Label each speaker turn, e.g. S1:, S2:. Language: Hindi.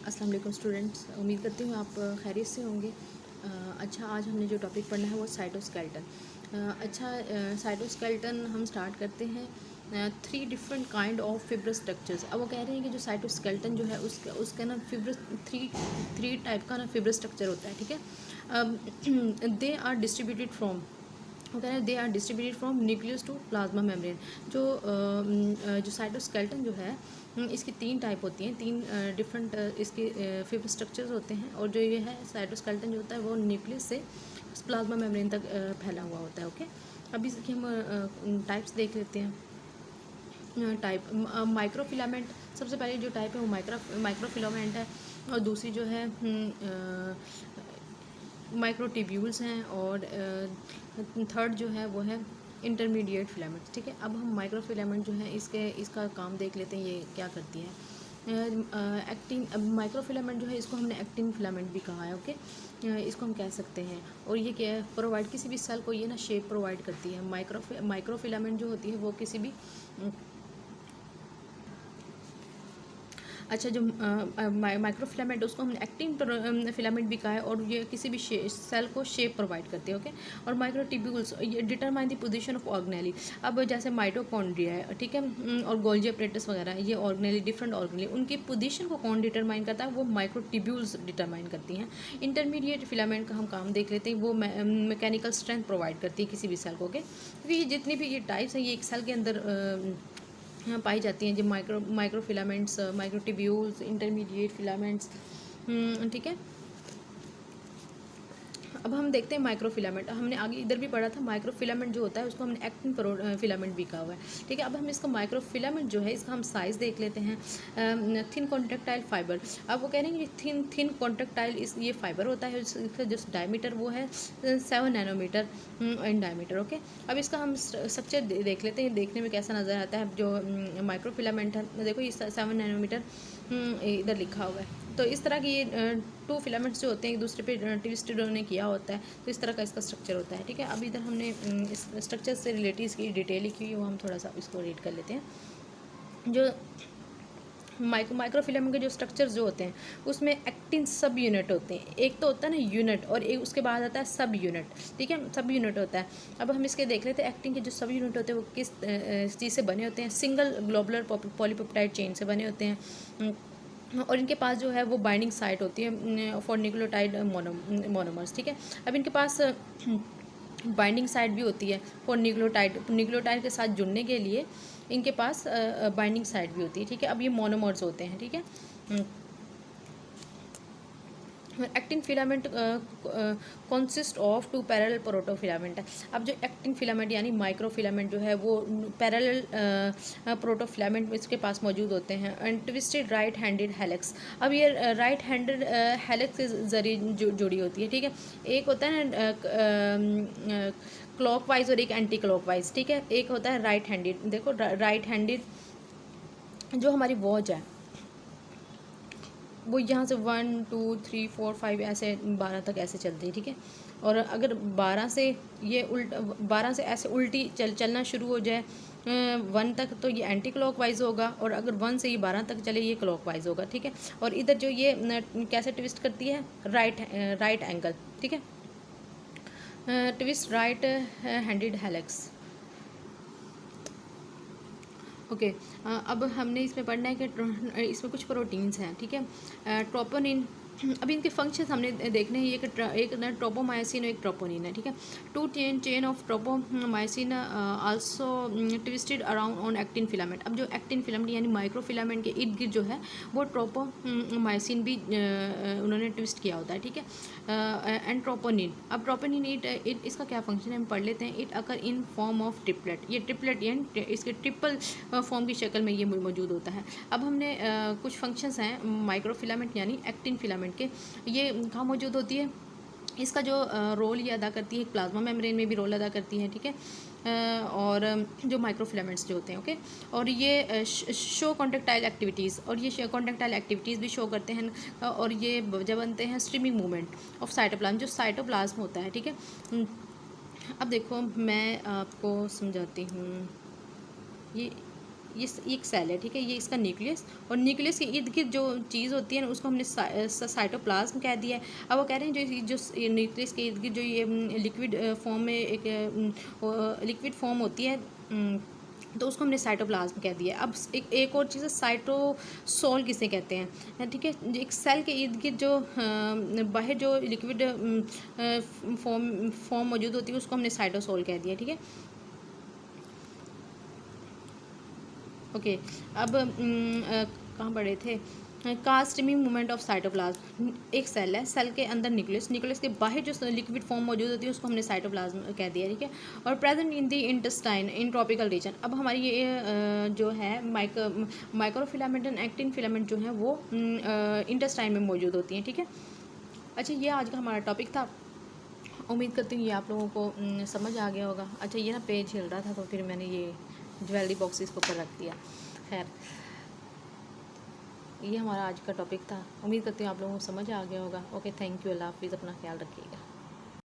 S1: अस्सलाम वालेकुम स्टूडेंट्स, उम्मीद करती हूँ आप खैरियत से होंगे। अच्छा, आज हमने जो टॉपिक पढ़ना है वो साइटोस्केलेटन। साइटोस्केलेटन हम स्टार्ट करते हैं। 3 different kind of fibrous structures. अब वो कह रहे हैं कि जो साइटोस्केलेटन जो है उसका ना फिब्रस थ्री टाइप का ना फिब्रस स्ट्रक्चर होता है, ठीक है। दे आर डिस्ट्रीब्यूटेड फ्रॉम, वो कह रहे हैं they are distributed from nucleus to plasma membrane. जो साइटोस्केलेटन जो है इसकी 3 टाइप होती हैं, 3 डिफरेंट इसके फिब्रस स्ट्रक्चर्स होते हैं। और जो ये है साइटोस्केलेटन जो होता है वो न्यूक्लियस से प्लाज्मा मेम्ब्रेन तक फैला हुआ होता है। ओके, अभी इसकी हम टाइप्स देख लेते हैं। टाइप माइक्रोफिलामेंट, सबसे पहले जो टाइप है वो माइक्रोफिलामेंट है, और दूसरी जो है माइक्रोट्यूब्यूल्स हैं, और थर्ड जो है वो है इंटरमीडिएट फिलामेंट्स। ठीक है, अब हम माइक्रोफिलामेंट जो है इसका काम देख लेते हैं, ये क्या करती है। एक्टिन माइक्रोफिलामेंट जो है इसको हमने एक्टिन फिलामेंट भी कहा है। ओके, इसको हम कह सकते हैं। और ये क्या है, प्रोवाइड किसी भी सेल को ये ना शेप प्रोवाइड करती है। माइक्रोफिलामेंट जो होती है वो किसी भी अच्छा, जो माइक्रोफिलामेंट उसको हमने एक्टिन फिलामेंट भी कहा है, और ये किसी भी सेल को शेप प्रोवाइड करते हैं। ओके, और माइक्रोट्यूब्यूल्स ये determine the position of organelle. अब जैसे माइटोकॉन्ड्रिया है, ठीक है, और गोल्जी अपरेटस वगैरह, ये ऑर्गेनेली डिफरेंट ऑर्गेनेली, उनकी पोजीशन को कौन डिटरमाइन करता है, वो माइक्रोट्यूब्यूल्स डिटरमाइन करती हैं। इंटरमीडिएट फिलामेंट का हम काम देख लेते हैं, वो मैकेनिकल स्ट्रेंथ प्रोवाइड करती है किसी भी सेल को। ओके, क्योंकि ये जितनी भी ये टाइप्स हैं ये एक सेल के अंदर यहाँ पाई जाती हैं, जो माइक्रोफिलामेंट्स, माइक्रोट्यूब्यूल्स, इंटरमीडिएट फिलामेंट्स। ठीक है, अब हम देखते हैं माइक्रोफिलामेंट। हमने आगे इधर भी पढ़ा था, माइक्रोफिलामेंट जो होता है उसको हमने एक्टिन फिलामेंट भी कहा हुआ है। ठीक है, अब हम इसका माइक्रोफिलामेंट जो है इसका हम साइज़ देख लेते हैं। Thin contractile fibre. अब वो कह रहे हैं कि थिन कॉन्ट्रेक्टाइल ये फाइबर होता है, इसका जो डायमीटर वो है 7 नैनोमीटर इन डायमीटर। ओके, अब इसका हम स्ट्रक्चर देख लेते हैं, देखने में कैसा नज़र आता है। जो माइक्रोफिलामेंट है, देखो ये 7 नैनोमीटर इधर लिखा हुआ है। तो इस तरह की ये 2 फिलामेंट्स जो होते हैं एक दूसरे पे ट्विस्टेड उन्होंने किया होता है, तो इस तरह का इसका स्ट्रक्चर होता है। ठीक है, अब इधर हमने इस स्ट्रक्चर से रिलेटेड इसकी डिटेल लिखी हुई है, वो हम थोड़ा सा इसको रीड कर लेते हैं। जो माइक्रोफिलामेंट के जो स्ट्रक्चर्स जो होते हैं उसमें एक्टिन सब यूनिट होते हैं। एक तो होता है ना यूनिट, और एक उसके बाद आता है सब यूनिट। ठीक है, सब यूनिट होता है। अब हम इसके देख लेते हैं एक्टिन के जो सब यूनिट होते हैं वो किस चीज़ से बने होते हैं। सिंगल ग्लोबुलर पॉलीपेप्टाइड चेन से बने होते हैं, और इनके पास जो है वो बाइंडिंग साइट होती है फॉर न्यूक्लियोटाइड मोनोमर्स। ठीक है, अब इनके पास बाइंडिंग साइट भी होती है फॉर न्यूक्लियोटाइड के साथ जुड़ने के लिए इनके पास बाइंडिंग साइट भी होती है। ठीक है, अब ये मोनोमर्स होते हैं। ठीक है, actin filament consist of 2 parallel protofilament है। अब जो एक्टिन फिलामेंट यानी माइक्रोफिलामेंट जो है वो पैरेलल प्रोटोफिलामेंट इसके पास मौजूद होते हैं, and twisted right handed helix. अब ये राइट हैंडेड हेलिक्स के जरिए जुड़ी होती है। ठीक है, एक होता है ना क्लॉकवाइज और एक एंटी क्लॉकवाइज। ठीक है, एक होता है राइट हैंडेड। देखो राइट हैंडेड जो हमारी वॉच है वो यहाँ से 1 2 3 4 5 ऐसे 12 तक ऐसे चलती है। ठीक है, और अगर 12 से ये 12 से ऐसे उल्टी चलना शुरू हो जाए 1 तक, तो ये एंटी क्लॉकवाइज होगा, और अगर 1 से ये 12 तक चले ये क्लॉकवाइज होगा। ठीक है, और इधर जो ये कैसे ट्विस्ट करती है, राइट एंगल। ठीक है, twist right handed helix. Okay, अब हमने इसमें पढ़ना है कि इसमें कुछ प्रोटीन्स हैं। ठीक है, ट्रोपोनिन। अब इनके फंक्शंस हमने देखने हैं, एक ना ट्रोपोमायोसिन और एक ट्रोपोनिन है। ठीक है, 2 chain of tropomyosin also twisted around on actin filament. अब जो एक्टिन फिलामेंट यानी माइक्रोफिलामेंट के इर्द गिर्द जो है वो ट्रोपोमायोसिन भी उन्होंने ट्विस्ट किया होता है। ठीक है, एंड ट्रोपोनिन। अब ट्रोपोनिन इट इसका क्या फंक्शन है हम पढ़ लेते हैं। It occur in form of triplet. ये ट्रिपलेट यानी इसके ट्रिपल फॉर्म की शक्ल में ये मौजूद होता है। अब हमने कुछ फंक्शंस हैं माइक्रोफिलामेंट यानी एक्टिन फिलामेंट के, ये कहाँ मौजूद होती है, इसका जो रोल ये अदा करती है प्लाज्मा मेम्ब्रेन में भी रोल अदा करती है। ठीक है, और जो माइक्रोफिलामेंट्स जो होते हैं। ओके, और ये शो कॉन्ट्रेक्टाइल एक्टिविटीज़, और ये कॉन्ट्रेक्टाइल एक्टिविटीज़ भी शो करते हैं, और ये जब बनते हैं स्ट्रीमिंग मूवमेंट ऑफ साइटोप्लाज्म, जो साइटोप्लाज्म होता है। ठीक है, अब देखो मैं आपको समझाती हूँ, ये एक सेल है, ठीक है, ये इसका न्यूक्लियस, और न्यूक्लियस के इर्द गिर्द जो चीज़ होती है ना उसको हमने साइटोप्लाज्म कह दिया है। अब वो कह रहे हैं जो न्यूक्लियस के इर्द गिर्द जो ये लिक्विड फॉर्म में एक लिक्विड फॉर्म होती है, तो उसको हमने साइटोप्लाज्म कह दिया। अब एक और चीज़ है, साइटोसोल किसे कहते हैं, ठीक है। एक सेल के इर्द गिर्द जो बाहर जो लिक्विड फॉर्म मौजूद होती है उसको हमने साइटोसोल कह दिया, ठीक है। ओके, अब कहाँ पढ़े थे, कास्टिमिंग मूवमेंट ऑफ साइटोप्लाज्म। एक सेल है, सेल के अंदर न्यूक्लियस, न्यूक्लियस के बाहर जो लिक्विड फॉर्म मौजूद होती है उसको हमने साइटोप्लाज्म कह दिया, ठीक है। और present in the intestine in tropical region. अब हमारी ये जो है माइक्रोफिलामेंट एंड एक्टिन फिलामेंट जो है वो इंटेस्टाइन में मौजूद होती हैं, ठीक है। अच्छा, ये आज का हमारा टॉपिक था। उम्मीद करती हूँ ये आप लोगों को समझ आ गया होगा। अच्छा, ये ना पेज हिल रहा था तो फिर मैंने ये ज्वेलरी बॉक्सेस के ऊपर रख दिया। खैर, ये हमारा आज का टॉपिक था। उम्मीद करती हूँ आप लोगों को समझ आ गया होगा। ओके, थैंक यू, अल्लाह हाफिज़, अपना ख्याल रखिएगा।